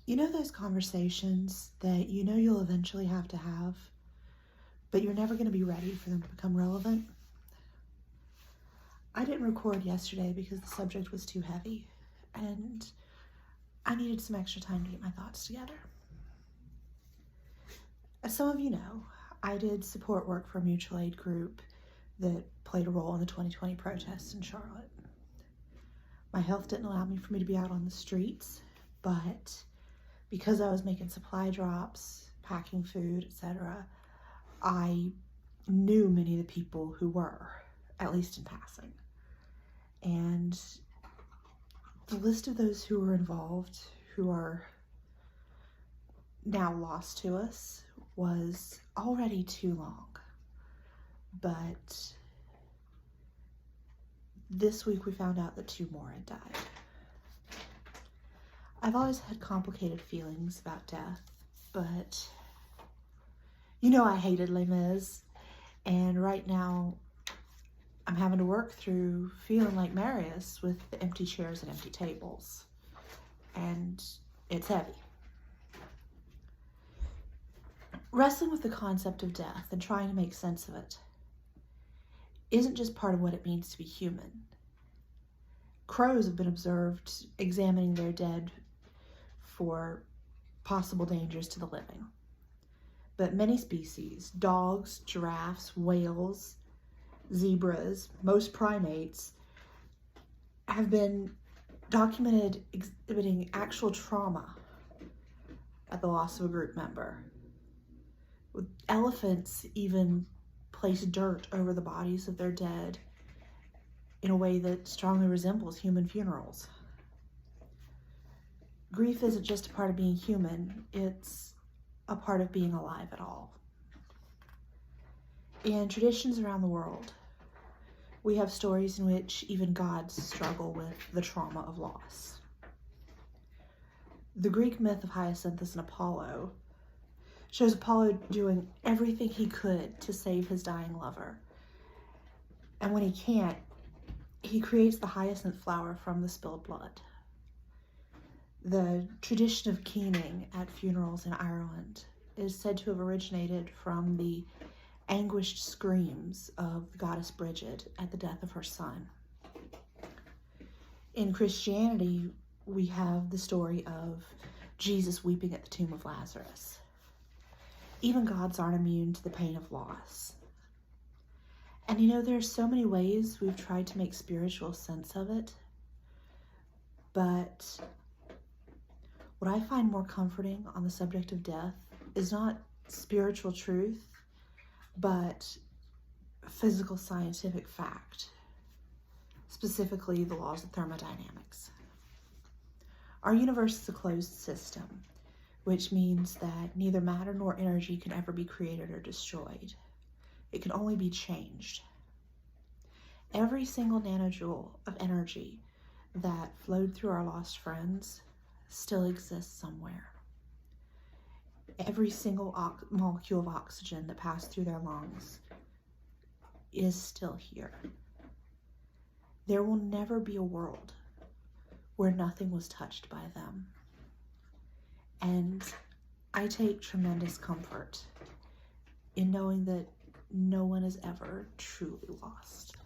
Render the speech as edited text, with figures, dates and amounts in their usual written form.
You know those conversations that you know you'll eventually have to have, but you're never going to be ready for them to become relevant? I didn't record yesterday because the subject was too heavy, and I needed some extra time to get my thoughts together. As some of you know, I did support work for a mutual aid group that played a role in the 2020 protests in Charlotte. My health didn't allow me to be out on the streets, but because I was making supply drops, packing food, etc., I knew many of the people who were, at least in passing. And the list of those who were involved, who are now lost to us, was already too long. But this week we found out that 2 more had died. I've always had complicated feelings about death, but you know I hated Les Mis, and right now I'm having to work through feeling like Marius with the empty chairs and empty tables, and it's heavy. Wrestling with the concept of death and trying to make sense of it isn't just part of what it means to be human. Crows have been observed examining their dead for possible dangers to the living. But many species, dogs, giraffes, whales, zebras, most primates, have been documented exhibiting actual trauma at the loss of a group member. Elephants even place dirt over the bodies of their dead in a way that strongly resembles human funerals. Grief isn't just a part of being human, it's a part of being alive at all. In traditions around the world, we have stories in which even gods struggle with the trauma of loss. The Greek myth of Hyacinthus and Apollo shows Apollo doing everything he could to save his dying lover. And when he can't, he creates the hyacinth flower from the spilled blood. The tradition of keening at funerals in Ireland is said to have originated from the anguished screams of the goddess Bridget at the death of her son. In Christianity, we have the story of Jesus weeping at the tomb of Lazarus. Even gods aren't immune to the pain of loss. And you know, there's so many ways we've tried to make spiritual sense of it, but what I find more comforting on the subject of death is not spiritual truth, but physical scientific fact, specifically the laws of thermodynamics. Our universe is a closed system, which means that neither matter nor energy can ever be created or destroyed. It can only be changed. Every single nanojoule of energy that flowed through our lost friends still exists somewhere. Every single molecule of oxygen that passed through their lungs is still here. There will never be a world where nothing was touched by them. And I take tremendous comfort in knowing that no one is ever truly lost.